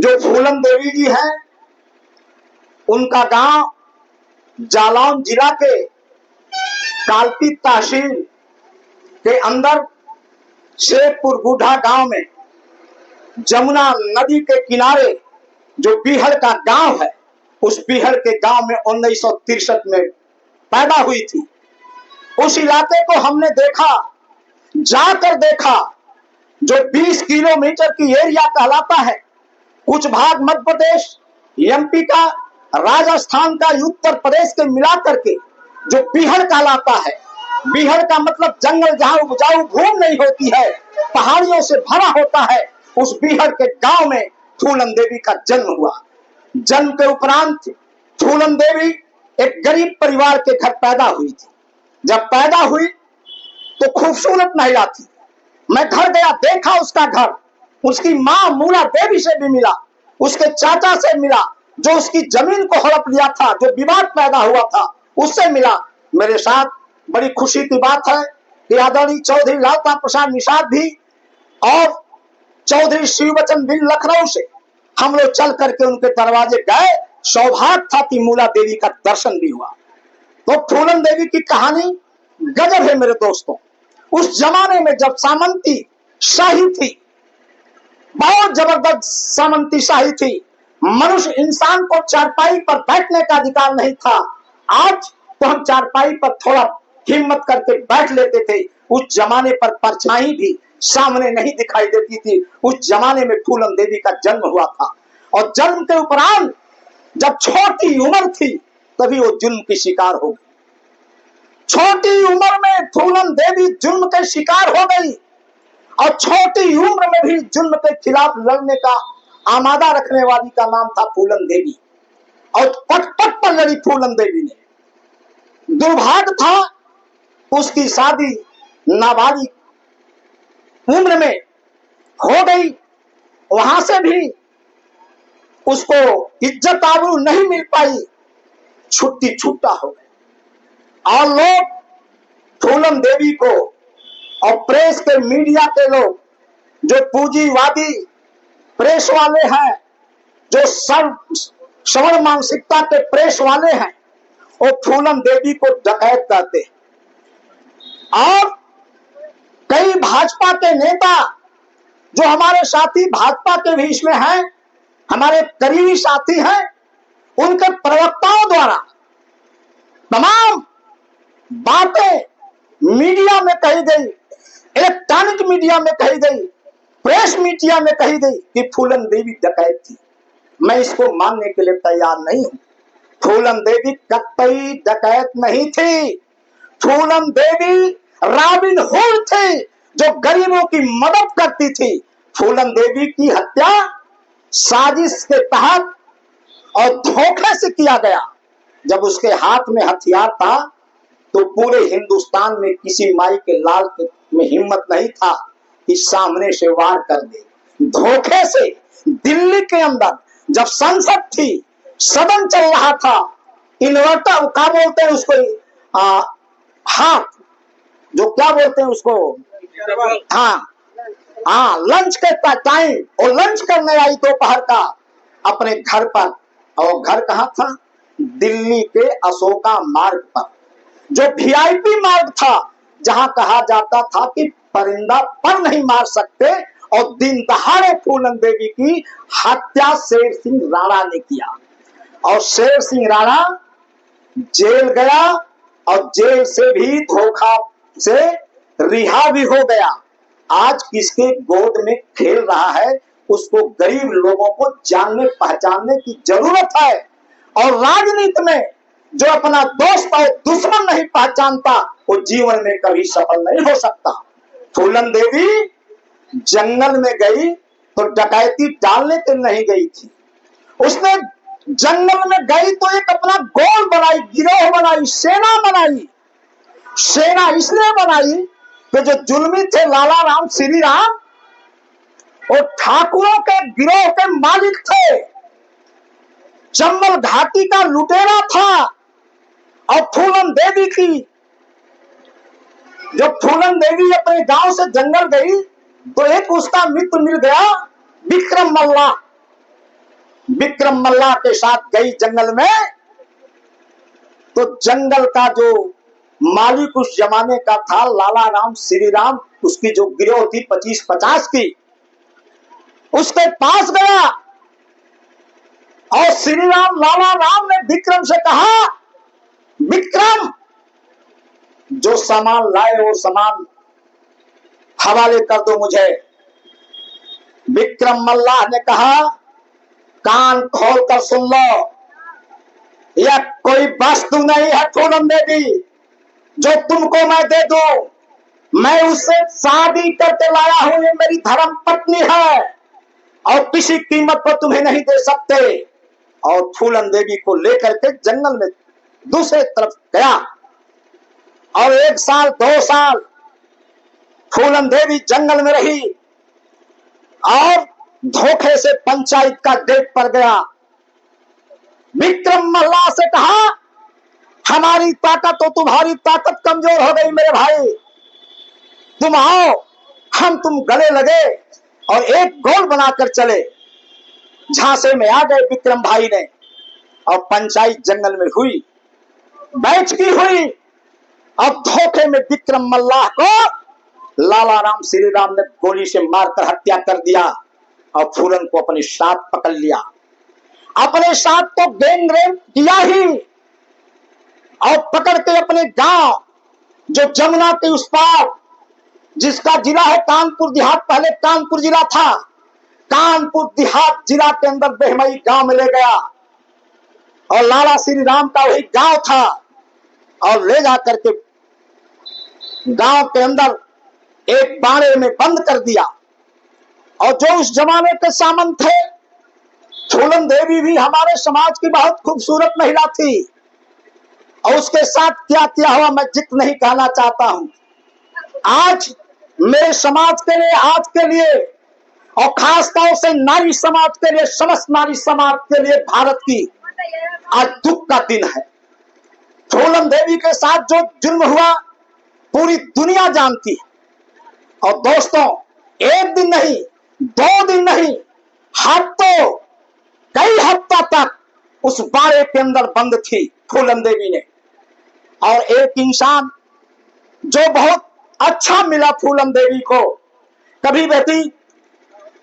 जो फूलन देवी जी हैं, उनका गांव जालौन जिला के कालपी तहसील के अंदर शेखपुर गुढ़ा गांव में जमुना नदी के किनारे जो बीहड़ का गांव है, उस बीहड़ के गांव में 1963 में पैदा हुई थी। उस इलाके को हमने देखा, जाकर देखा, जो 20 किलोमीटर की एरिया कहलाता है। कुछ भाग मध्य प्रदेश, एमपी का, राजस्थान का, उत्तर प्रदेश के मिला करके जो बीहड़ कहलाता है। बीहड़ का मतलब जंगल, जहां उपजाऊ भूमि नहीं होती है, पहाड़ियों से भरा होता है। उस बीहड़ के गांव में फूलन देवी का जन्म हुआ। जन्म के उपरांत फूलन देवी एक गरीब परिवार के घर पैदा हुई थी। जब पैदा हुई तो खूबसूरत महिला थी। मैं घर गया, देखा उसका घर। उसकी माँ मूला देवी से भी मिला, उसके चाचा से मिला, जो उसकी जमीन को हड़प लिया था, जो विवाद पैदा हुआ था, उससे मिला। मेरे साथ बड़ी खुशी की बात है कि आदरणीय चौधरी लालता प्रसाद निषाद भी और चौधरी शिववचन बिन लखनऊ से हम लोग चल करके उनके दरवाजे गए। सौभाग्य था कि मूला देवी का दर्शन भी हुआ। तो फूलन देवी की कहानी गजब है मेरे दोस्तों। उस जमाने में जब सामंती शाही थी, बहुत जबरदस्त सामंती शाही थी, मनुष्य इंसान को चारपाई पर बैठने का अधिकार नहीं था। आज तो हम चारपाई पर थोड़ा हिम्मत करके बैठ लेते थे। उस जमाने पर परछाई भी सामने नहीं दिखाई देती थी। उस जमाने में फूलन देवी का जन्म हुआ था और जन्म के उपरांत जब छोटी उम्र थी तभी वो जुल्म की शिकार हो गई। छोटी उम्र में फूलन देवी जुल्म के शिकार हो गई और छोटी उम्र में भी जुल्म के खिलाफ लड़ने का आमादा रखने वाली का नाम था फूलन देवी। और पट पट पर लड़ी फूलन देवी ने। दुर्भाग्य था उसकी शादी नाबालिग उम्र में हो गई। वहां से भी उसको इज्जत आबरू नहीं मिल पाई, छुट्टी छुट्टा हो गई। और लोग फूलन देवी को और प्रेस के, मीडिया के लोग, जो पूंजीवादी प्रेस वाले हैं, जो श्रवण मानसिकता के प्रेस वाले हैं, वो फूलन देवी को डकैत कहते हैं। और कई भाजपा के नेता जो हमारे साथी भाजपा के भी इसमें हैं, हमारे करीबी साथी हैं, उनके प्रवक्ताओं द्वारा तमाम बातें मीडिया में कही गई, इलेक्ट्रॉनिक मीडिया में कही गई, प्रेस मीडिया में कही गई कि फूलन देवी डकैत थी। मैं इसको मानने के लिए तैयार नहीं हूं। फूलन देवी कतई डकैत नहीं थी। फूलन देवी रॉबिन हुड थी, जो गरीबों की मदद करती थी। फूलन देवी की हत्या साजिश के तहत और धोखे से किया गया। जब उसके हाथ में हथियार था तो पूरे हिंदुस्तान में किसी माई के लाल में हिम्मत नहीं था कि सामने से वार कर दे। धोखे से दिल्ली के अंदर जब संसद थी, सदन चल रहा था, इन्वर्टर क्या बोलते हैं उसको, हाथ जो क्या बोलते हैं उसको, हाँ लंच के टाइम, और लंच करने आई दोपहर का अपने घर पर। और घर कहाँ था? दिल्ली के अशोका मार्ग पर, जो वीआईपी मार्ग था, जहां कहा जाता था कि परिंदा पर नहीं मार सकते। और दिन दहाड़े फूलन देवी की हत्या शेर सिंह राणा ने किया और शेर सिंह राणा जेल गया और जेल से भी धोखा से रिहा भी हो गया। आज किसके गोद में खेल रहा है, उसको गरीब लोगों को जानने पहचानने की जरूरत है। और राजनीति में जो अपना दोस्त और दुश्मन नहीं पहचानता, वो जीवन में कभी सफल नहीं हो सकता। फूलन देवी जंगल में गई तो डकैती डालने के नहीं गई थी। उसने जंगल में गई तो एक अपना गोल बनाई, गिरोह बनाई, सेना बनाई। सेना इसलिए बनाई कि जो जुल्मी थे लाला राम श्री राम, वो ठाकुरों के गिरोह के मालिक थे। चंबल घाटी का लुटेरा था। और फूलन देवी की, जब फूलन देवी अपने गांव से जंगल गई तो एक उसका मित्र मिल गया, विक्रम मल्ला। विक्रम मल्ला के साथ गई जंगल में, तो जंगल का जो मालिक उस जमाने का था लाला राम श्री राम, उसकी जो गिरोह थी 25-50 की, उसके पास गया और श्री राम लाला राम ने विक्रम से कहा, विक्रम जो सामान लाए वो सामान हवाले कर दो मुझे। विक्रम मल्लाह ने कहा, कान खोल कर सुन लो, यह कोई वस्तु नहीं है फूलन देवी जो तुमको मैं दे दूं। मैं उससे शादी करके लाया हूं, ये मेरी धर्म पत्नी है और किसी कीमत पर तुम्हें नहीं दे सकते। और फूलन देवी को लेकर के जंगल में दूसरे तरफ गया और 1 साल 2 साल फूलन देवी जंगल में रही और धोखे से पंचायत का गेट पर गया। विक्रम मल्ला से कहा, हमारी ताकत और तुम्हारी ताकत कमजोर हो गई मेरे भाई, तुम आओ, हम तुम गले लगे और एक गोल बनाकर चले। झांसे में आ गए विक्रम भाई ने और पंचायत जंगल में हुई, बैठकी हुई और धोखे में विक्रम मल्लाह को लाला राम श्री राम ने गोली से मारकर हत्या कर दिया और फूलन को अपने साथ पकड़ लिया। अपने साथ तो गैंगरेप किया ही और पकड़ के अपने गांव जो जमुना के उस पार, जिसका जिला है कानपुर देहात, पहले कानपुर जिला था, कानपुर देहात जिला के अंदर बेहमई गांव में ले गया और लाला श्री राम का वही गांव था और ले जाकर के गांव के अंदर एक बाड़े में बंद कर दिया। और जो उस जमाने के सामंत थे, फूलन देवी भी हमारे समाज की बहुत खूबसूरत महिला थी और उसके साथ क्या किया हुआ मैं जिक्र नहीं कहना चाहता हूं। आज मेरे समाज के लिए, आज के लिए और खासतौर से नारी समाज के लिए, समस्त नारी समाज के लिए भारत की आज दुख का दिन है। फूलन देवी के साथ जो जुल्म हुआ पूरी दुनिया जानती है। और दोस्तों, 1 दिन नहीं, 2 दिन नहीं, हफ्तों, कई हफ्ता तक उस बाड़े के अंदर बंद थी फूलन देवी ने। और एक इंसान जो बहुत अच्छा मिला फूलन देवी को, कभी बेटी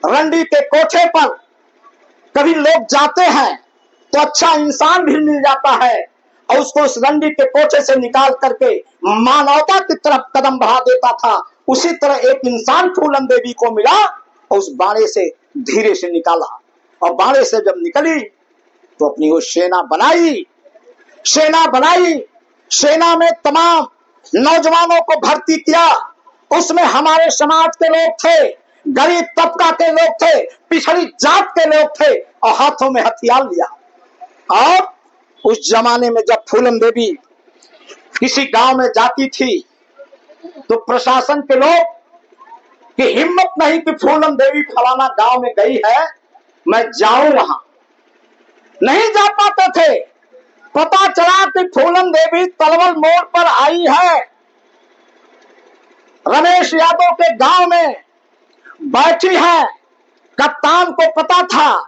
रंडी के कोठे पर कभी लोग जाते हैं तो अच्छा इंसान भी मिल जाता है और उसको उस रंडी के कोठे से निकाल करके मानवता की तरफ कदम बढ़ा देता था। उसी तरह एक इंसान फूलन देवी को मिला और उस बाड़े से धीरे से निकाला और बाड़े से जब निकली तो अपनी वो सेना बनाई, सेना में तमाम नौजवानों को भर्ती किया। उसमें हमारे समाज के लोग थे, गरीब तबका के लोग थे, पिछड़ी जात के लोग थे और हाथों में हथियार लिया। और उस जमाने में जब फूलन देवी किसी गांव में जाती थी तो प्रशासन के लोग की हिम्मत नहीं कि फूलन देवी फलाना गांव में गई है, मैं जाऊं वहां, नहीं जा पाते थे। पता चला कि फूलन देवी तलवल मोड़ पर आई है, रमेश यादव के गांव में बैठी है। कप्तान को पता था,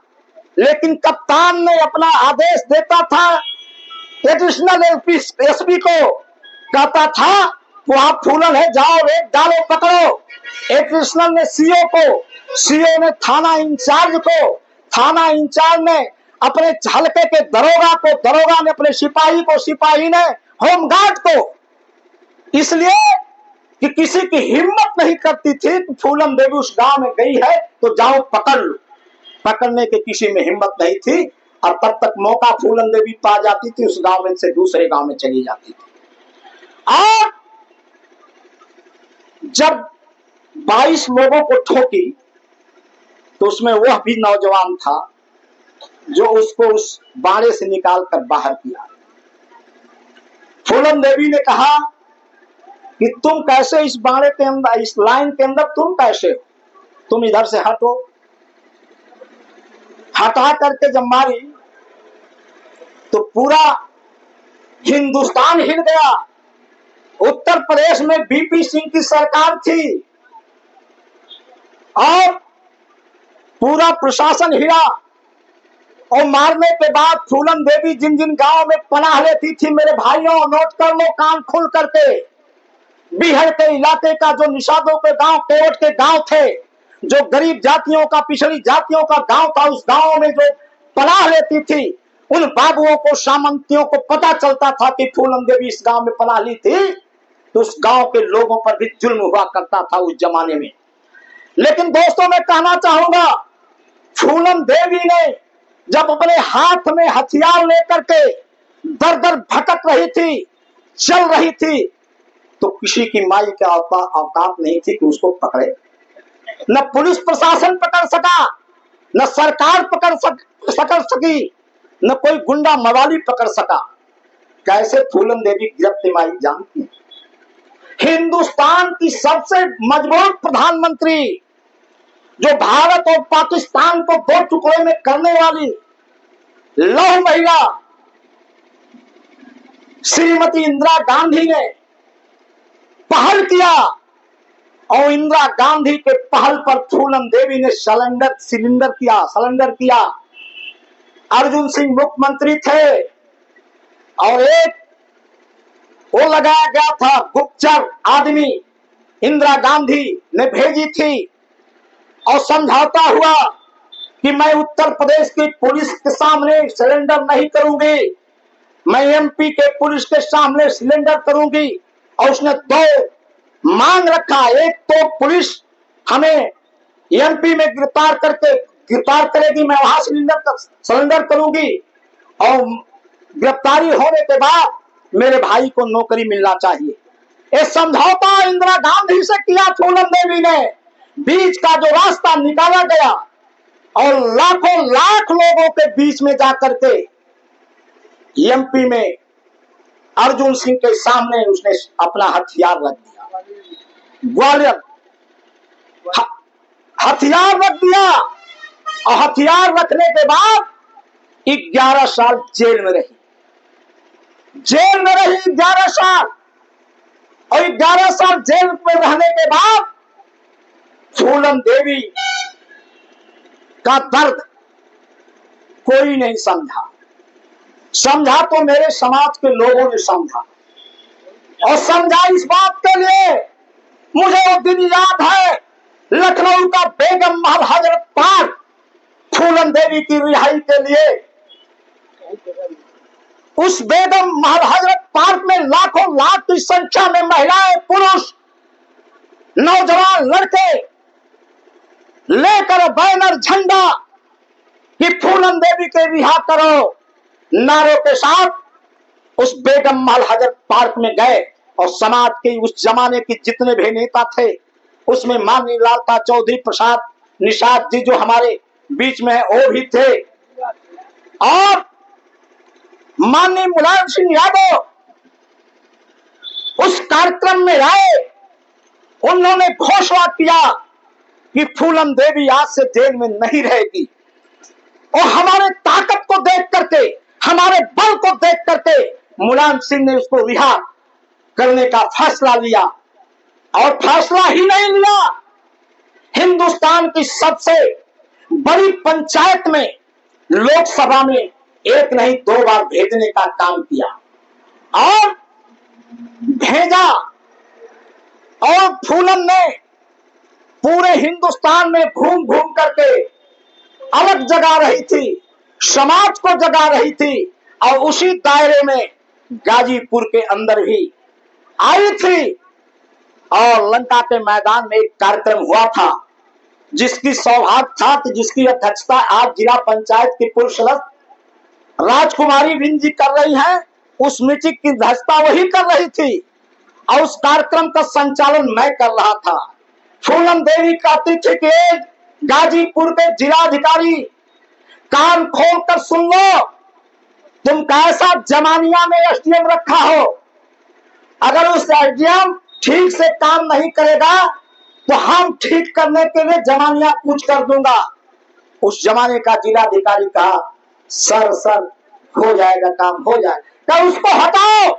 लेकिन कप्तान ने अपना आदेश देता था एडिशनल एसपी को, कहता था वहां फूलन है, जाओ एक डालो पकड़ो। एडिशनल ने सीओ को, सीओ ने थाना इंचार्ज को, थाना इंचार्ज ने अपने हल्के के दरोगा को, दरोगा ने अपने सिपाही को, सिपाही ने होमगार्ड को। इसलिए कि किसी की हिम्मत नहीं करती थी कि फूलन देवी उस गांव में गई है तो जाओ पकड़ लो। पकड़ने के किसी में हिम्मत नहीं थी और तब तक मौका फूलन देवी पा जाती थी, उस गांव में से दूसरे गांव में चली जाती थी। और जब 22 लोगों को ठोकी तो उसमें वह भी नौजवान था जो उसको उस बाड़े से निकालकर बाहर किया। फूलन देवी ने कहा कि तुम कैसे इस बाड़े के अंदर, इस लाइन के अंदर तुम कैसे हो, तुम इधर से हटो। हटा करके जब मारी तो पूरा हिंदुस्तान हिल गया। उत्तर प्रदेश में बीपी सिंह की सरकार थी और पूरा प्रशासन हिला और मारने के बाद फूलन देवी जिन जिन गांव में पनाह लेती थी, मेरे भाइयों नोट कर लो कान खोल करके, बिहार के इलाके का जो निषादों के गांव, केवट के गांव थे, जो गरीब जातियों का, पिछड़ी जातियों का गांव था, उस गांव में जो पनाह लेती थी, उन बाबुओं को, सामंतियों को पता चलता था कि फूलन देवी इस गांव में पनाह ली थी, तो उस गांव के लोगों पर भी जुल्म हुआ करता था उस जमाने में। लेकिन दोस्तों मैं कहना चाहूंगा, फूलन देवी ने जब अपने हाथ में हथियार लेकर के दर दर भटक रही थी, चल रही थी, तो किसी की माई के औकात नहीं थी कि उसको पकड़े। न पुलिस प्रशासन पकड़ सका, न सरकार पकड़ सकी, न कोई गुंडा मवाली पकड़ सका। कैसे फूलन देवी गिरफ्त माई जानती है? हिंदुस्तान की सबसे मजबूत प्रधानमंत्री, जो भारत और पाकिस्तान को दो टुकड़े में करने वाली लौह महिला श्रीमती इंदिरा गांधी ने पहल किया, और इंदिरा गांधी के पहल पर फूलन देवी ने सरेंडर किया। अर्जुन सिंह मुख्यमंत्री थे, और एक वो लगाया गया था गुप्तचर आदमी, इंदिरा गांधी ने भेजी थी, और समझौता हुआ कि मैं उत्तर प्रदेश की पुलिस के सामने सरेंडर नहीं करूंगी, मैं एमपी के पुलिस के सामने सरेंडर करूंगी। और उसने दो मांग रखा, एक तो पुलिस हमें एमपी में गिरफ्तार करेगी, मैं वहां सरेंडर करूंगी, और गिरफ्तारी होने के बाद मेरे भाई को नौकरी मिलना चाहिए। ये समझौता इंदिरा गांधी से किया फूलन देवी ने। बीच का जो रास्ता निकाला गया, और लाखों लाख लोगों के बीच में जाकर के एमपी में अर्जुन सिंह के सामने उसने अपना हथियार रख दिया। ग्वालियर हथियार रख दिया, और हथियार रखने के बाद 11 साल जेल में रही 11 साल। और 11 साल जेल में रहने के बाद फूलन देवी का दर्द कोई नहीं समझा तो मेरे समाज के लोगों ने समझा, और समझा इस बात के लिए, मुझे वो दिन याद है, लखनऊ का बेगम महल हजरत पार्क, फूलन देवी की रिहाई के लिए उस बेगम महल हजरत पार्क में लाखों लाख की संख्या में महिलाएं, पुरुष, नौजवान लड़के लेकर बैनर, झंडा कि फूलन देवी के रिहा करो नारों के साथ उस बेगम महल हजरत पार्क में गए। और समाज के उस जमाने के जितने भी नेता थे, उसमें माननीय लालता चौधरी प्रसाद निषाद जी जो हमारे बीच में है वो भी थे, और माननीय मुलायम सिंह यादव उस कार्यक्रम में आए। उन्होंने घोषणा किया कि फूलन देवी आज से जेल में नहीं रहेगी, और हमारे ताकत को देख करके, हमारे बल को देख करके मुलायम सिंह ने उसको रिहा करने का फैसला लिया। और फैसला ही नहीं लिया, हिंदुस्तान की सबसे बड़ी पंचायत में, लोकसभा में एक नहीं 2 बार भेजने का काम किया, और भेजा। और फूलन ने पूरे हिंदुस्तान में घूम घूम करके अलग जगा रही थी, समाज को जगा रही थी, और उसी दायरे में गाजीपुर के अंदर भी आई थी। और लंका के मैदान में एक कार्यक्रम हुआ था, जिसकी सौभाग्य था कि जिसकी अध्यक्षता आज जिला पंचायत की पूर्व सदस्य राजकुमारी बिन जी कर रही हैं। उस मीटिंग की अध्यक्षता वही कर रही थी, और उस कार्यक्रम का संचालन मैं कर रहा था। फूलन देवी कहती थी कि गाजीपुर के जिलाधिकारी कान खोल कर सुन लो, तुम कैसा जमानिया में एसडीएम रखा हो, अगर उस एसडीएम ठीक से काम नहीं करेगा तो हम ठीक करने के लिए जमानिया पूछ कर दूंगा। उस जमाने का जिलाधिकारी कहा, सर हो जाएगा, काम हो जाएगा, क्या उसको हटाओ,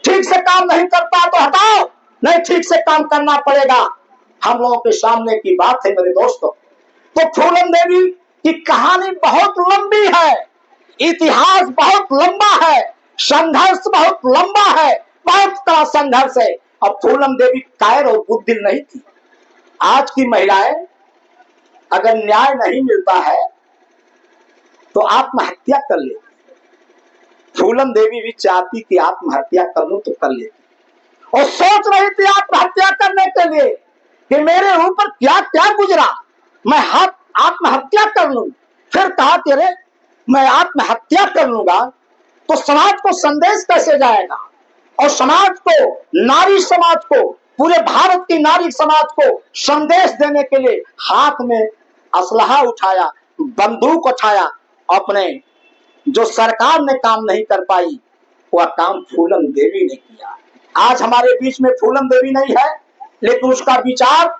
ठीक से काम नहीं करता तो हटाओ, नहीं ठीक से काम करना पड़ेगा। हम लोगों के सामने की बात है मेरे दोस्तों। तो फूलन देवी की कहानी बहुत लंबी है, इतिहास बहुत लंबा है, संघर्ष बहुत लंबा है, बहुत बड़ा संघर्ष है। अब फूलन देवी कायर और बुद्धिल नहीं थी। आज की महिलाएं अगर न्याय नहीं मिलता है तो आत्महत्या कर लेती। फूलन देवी भी चाहती कि आत्महत्या कर लूं तो कर लेती, और सोच रही थी आत्महत्या करने के लिए कि मेरे ऊपर क्या क्या गुजरा, मैं आत्महत्या कर लूं। फिर कहा कि अरे मैं आत्महत्या कर लूंगा तो समाज को संदेश कैसे जाएगा, और समाज को, नारी समाज को, पूरे भारत की नारी समाज को संदेश देने के लिए हाथ में असलहा उठाया, बंदूक उठाया। अपने जो सरकार ने काम नहीं कर पाई वह काम फूलन देवी ने किया। आज हमारे बीच में फूलन देवी नहीं है, लेकिन उसका विचार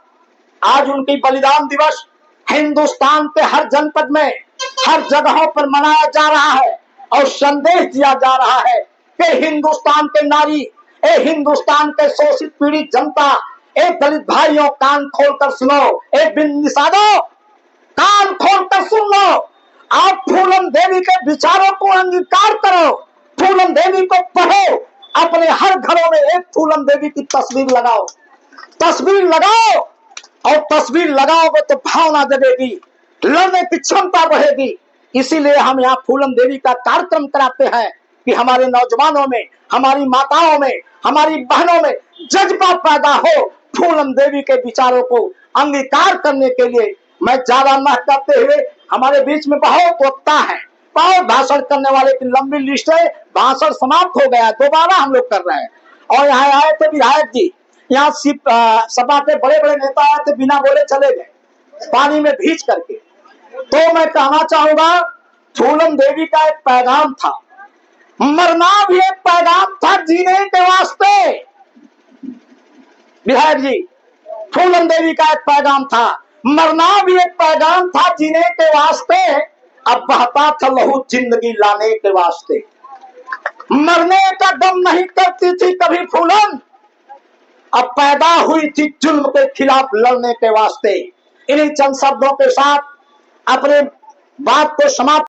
आज उनकी बलिदान दिवस हिंदुस्तान के हर जनपद में, हर जगहों पर मनाया जा रहा है और संदेश दिया जा रहा है कि हिंदुस्तान के नारी, ए हिंदुस्तान के शोषित पीड़ित जनता, ए दलित भाइयों कान खोलकर सुनो, ए बिननिसादों कान खोलकर सुन लो। आप फूलन देवी के विचारों को अंगीकार करो, फूलन देवी को पढ़ो, अपने हर घरों में एक फूलन देवी की तस्वीर लगाओ, तस्वीर लगाओ, और तस्वीर लगाओगे तो भावना जगेगी, लड़ने की क्षमता बढ़ेगी। इसीलिए हम यहाँ फूलन देवी का कार्यक्रम कराते हैं कि हमारे नौजवानों में, हमारी माताओं में, हमारी बहनों में जज्बा पैदा हो फूलन देवी के विचारों को अंगीकार करने के लिए। मैं ज्यादा न करते हुए, हमारे बीच में बहुत वक्ता है, बहुत भाषण करने वाले की लंबी लिस्ट है, भाषण समाप्त हो गया, दोबारा हम लोग कर रहे हैं। और यहाँ आए थे विधायक जी, यहाँ सपा के बड़े बड़े नेता आए थे, बिना बोले चले गए पानी में भीज करके। तो मैं कहना चाहूंगा फूलन देवी का एक पैगाम था, मरना भी एक पैगाम था जीने के वास्ते। विधायक जी, फूलन देवी का एक पैगाम था, मरना भी एक पैगाम था जीने के वास्ते, अब बहता था लहू जिंदगी लाने के वास्ते। मरने का दम नहीं करती थी कभी फूलन, अब पैदा हुई थी जुल्म के खिलाफ लड़ने के वास्ते। इन्हीं चंद शब्दों के साथ अपने बात को समाप्त